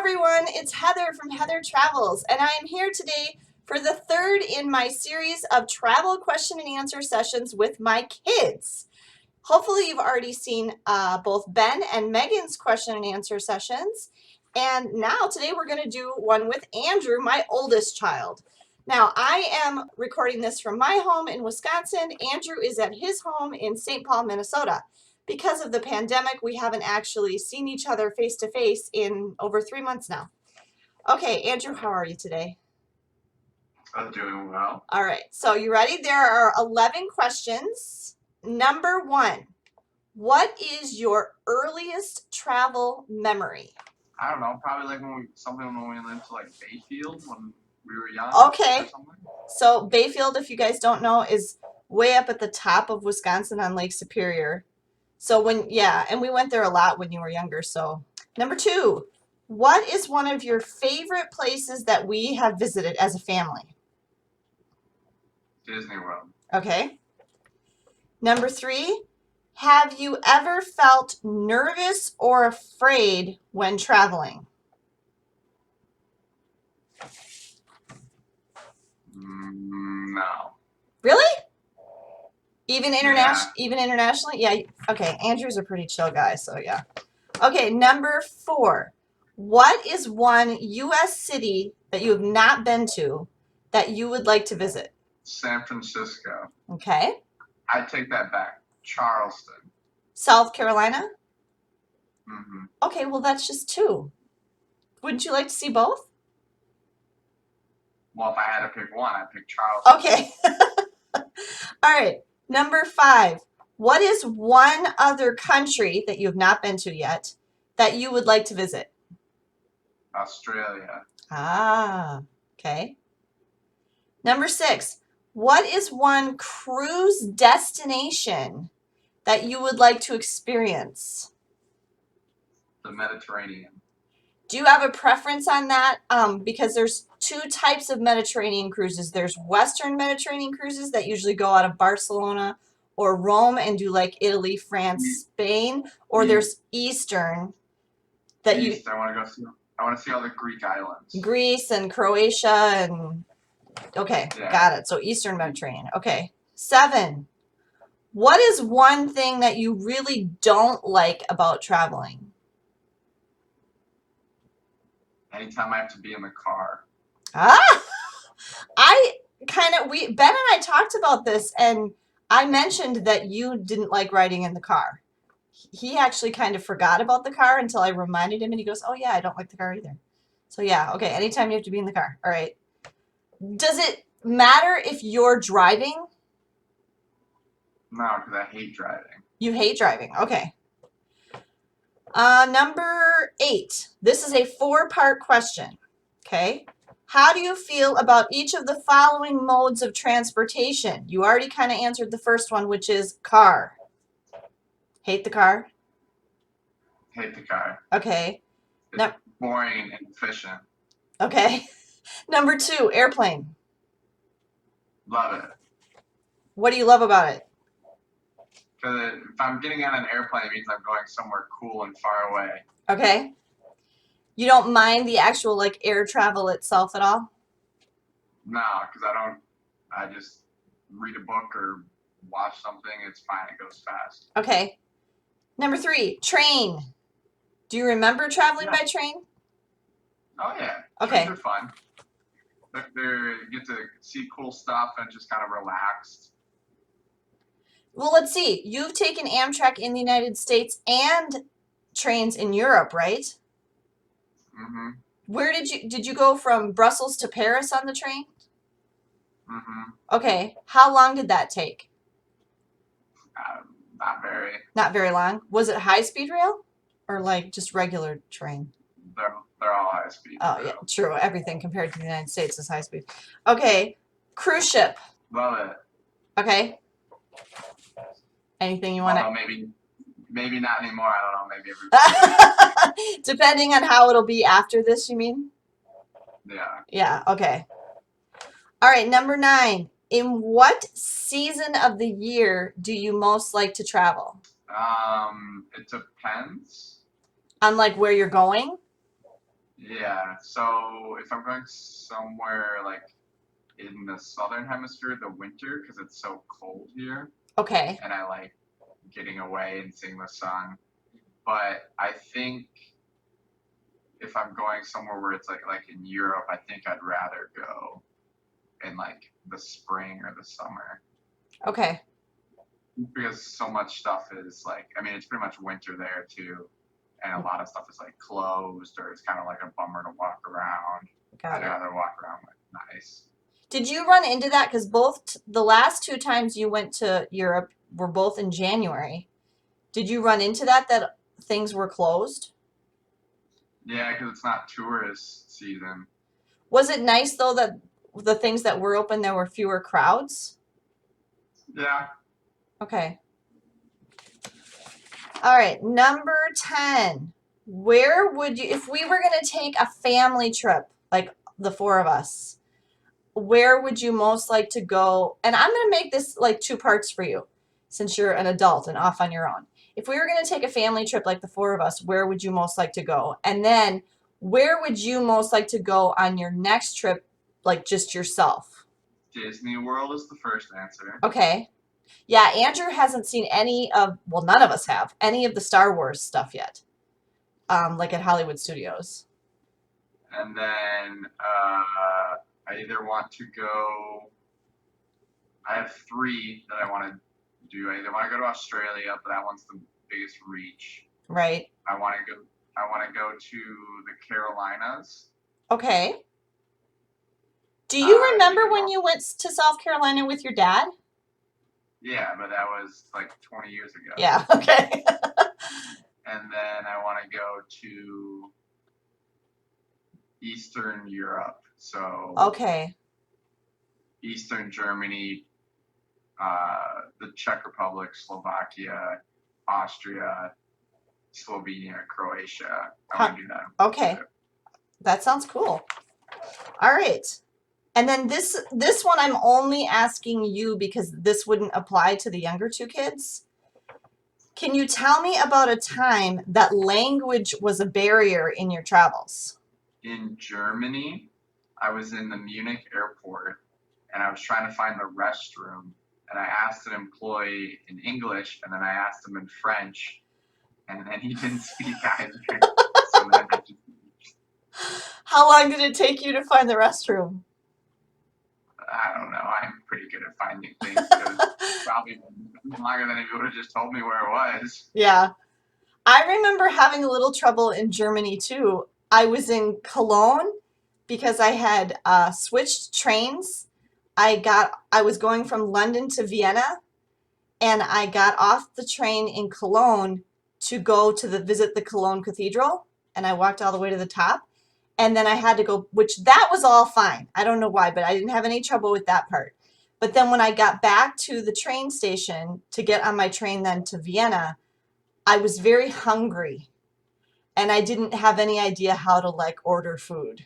everyone, it's Heather from Heather Travels, and I am here today for the third in my series of travel question and answer sessions with my kids. Hopefully you've already seen both Ben and Megan's question and answer sessions, and now today we're going to do one with Andrew, my oldest child. Now I am recording this from my home in Wisconsin. Andrew is at his home in St. Paul, Minnesota. Because of the pandemic, we haven't actually seen each other face to face in over 3 months now. Okay, Andrew, how are you today? I'm doing well. All right, so you ready? There are 11 questions. Number 1, what is your earliest travel memory? I don't know, probably like when we went to like Bayfield when we were young Okay, or something. so Bayfield, if you guys don't know, is way up at the top of Wisconsin on Lake Superior. So and we went there a lot when you were younger. So number 2, what is one of your favorite places that we have visited as a family? Disney World. Okay. Number 3, have you ever felt nervous or afraid when traveling? No. Really? Even Yeah. internationally? Yeah. Okay. Andrew's a pretty chill guy, so yeah. Okay, number 4. What is one U.S. city that you have not been to that you would like to visit? San Francisco. Okay. I take that back. Charleston. South Carolina? Mm-hmm. Okay, well, that's just 2. Wouldn't you like to see both? Well, if I had to pick one, I'd pick Charleston. Okay. All right. Number 5. What is one other country that you have not been to yet that you would like to visit? Australia. Ah, okay. Number 6. What is one cruise destination that you would like to experience? The Mediterranean. Do you have a preference on that? Because there's 2 types of Mediterranean cruises. There's Western Mediterranean cruises that usually go out of Barcelona or Rome and do like Italy, France, Spain, or there's Eastern that East. I want to go see. I want to see all the Greek islands. Greece and Croatia and okay, Yeah. got it. So Eastern Mediterranean. Okay. 7. What is one thing that you really don't like about traveling? Anytime I have to be in the car. Ah, Ben and I talked about this, and I mentioned that you didn't like riding in the car. He actually kind of forgot about the car until I reminded him, and he goes, "Oh yeah, I don't like the car either." So yeah, okay, anytime you have to be in the car. All right. Does it matter if you're driving? No, because I hate driving. You hate driving. Okay. Number 8. This is a 4-part question. Okay. How do you feel about each of the following modes of transportation? You already kind of answered the first one, which is car. Hate the car? Hate the car. Okay. It's boring and efficient. Okay. Number 2, airplane. Love it. What do you love about it? Because if I'm getting on an airplane, it means I'm going somewhere cool and far away. Okay. You don't mind the actual like air travel itself at all? No, because I just read a book or watch something. It's fine. It goes fast. Okay. Number 3, train. Do you remember traveling by train? Oh, yeah. Okay. Trains are fun. You get to see cool stuff and just kind of relaxed. Well, let's see. You've taken Amtrak in the United States and trains in Europe, right? Mm-hmm. Where did you go from Brussels to Paris on the train? Mm-hmm. Okay. How long did that take? Not very. Not very long. Was it high-speed rail or like just regular train? They're all high speed. Oh, yeah, true. Everything compared to the United States is high speed. Okay. Cruise ship. Love it. Okay. Anything you want to? Maybe not anymore. I don't know. Maybe every. Depending on how it'll be after this, you mean? Yeah. Yeah. Okay. All right. Number 9. In what season of the year do you most like to travel? It depends. On like where you're going? Yeah. So if I'm going somewhere like in the southern hemisphere, the winter, because it's so cold here, Okay. and I like getting away and seeing the sun. But I think if I'm going somewhere where it's like in Europe, I think I'd rather go in like the spring or the summer Okay. because so much stuff is like, I mean, it's pretty much winter there too, and a lot of stuff is like closed or it's kind of like a bummer to walk around. Got I'd it. rather walk around with nice. Did you run into that? Because the last two times you went to Europe were both in January. Did you run into that things were closed? Yeah, because it's not tourist season. Was it nice though that the things that were open there were fewer crowds? Yeah. Okay. All right, number 10. Where would you, if we were going to take a family trip, like the four of us, where would you most like to go? And I'm going to make this like two parts for you since you're an adult and off on your own. If we were going to take a family trip like the four of us, where would you most like to go? And then where would you most like to go on your next trip, like just yourself? Disney World is the first answer. Okay. Yeah, Andrew hasn't seen any of, well, none of us have, any of the Star Wars stuff yet, like at Hollywood Studios. And then I either want to go, I have three that I want to do. I either want to go to Australia, but that one's the biggest reach. Right. I want to go to the Carolinas. Okay. Do you remember Even when though, you went to South Carolina with your dad? yeah, but that was like 20 years ago. Yeah, okay. And then I want to go to Eastern Europe. So Okay. Eastern Germany, the Czech Republic, Slovakia, Austria, Slovenia, Croatia. I Huh. want to do that. Okay. That sounds cool. All right. And then this one I'm only asking you because this wouldn't apply to the younger two kids. Can you tell me about a time that language was a barrier in your travels? In Germany, I was in the Munich airport and I was trying to find the restroom. And I asked an employee in English and then I asked him in French and then he didn't speak either. So then I just, How long did it take you to find the restroom? I don't know. I'm pretty good at finding things. So it was probably longer than if you would have just told me where it was. Yeah. I remember having a little trouble in Germany too. I was in Cologne because I had switched trains. I was going from London to Vienna and I got off the train in Cologne to go to visit the Cologne Cathedral and I walked all the way to the top and then I had to go, which that was all fine. I don't know why, but I didn't have any trouble with that part. But then when I got back to the train station to get on my train then to Vienna, I was very hungry and I didn't have any idea how to like order food.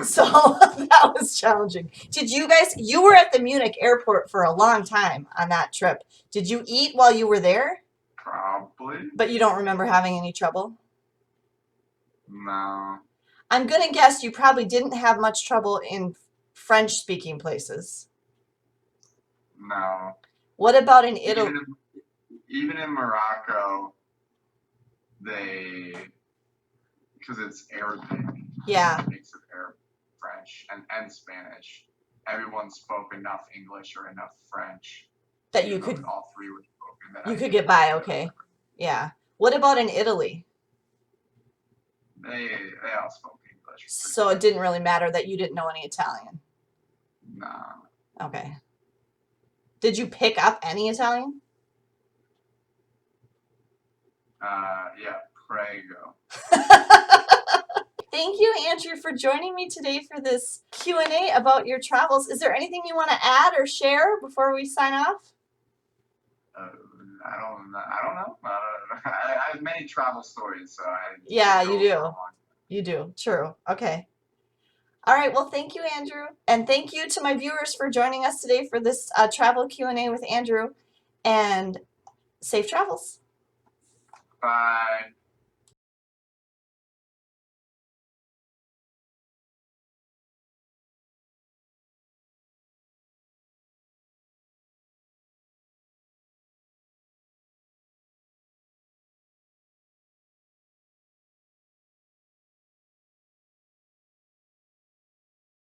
So that was challenging. Did you guys, you were at the Munich airport for a long time on that trip. Did you eat while you were there? Probably. But you don't remember having any trouble? No. I'm going to guess you probably didn't have much trouble in French speaking places. No. What about in Italy? Even in Morocco, they because it's Arabic, Yeah, a mix of Arab, French, and Spanish. Everyone spoke enough English or enough French, that even though all three were spoken, that you I could could get by, get okay. over. Yeah. What about in Italy? They all spoke English. So it didn't really matter that you didn't know any Italian. No. Okay. Did you pick up any Italian? Yeah, prego. Thank you, Andrew, for joining me today for this Q&A about your travels. Is there anything you want to add or share before we sign off? I don't know. I have many travel stories, so Yeah, you do. You do. True. Okay. All right. Well, thank you, Andrew. And thank you to my viewers for joining us today for this travel Q&A with Andrew. And safe travels. Bye.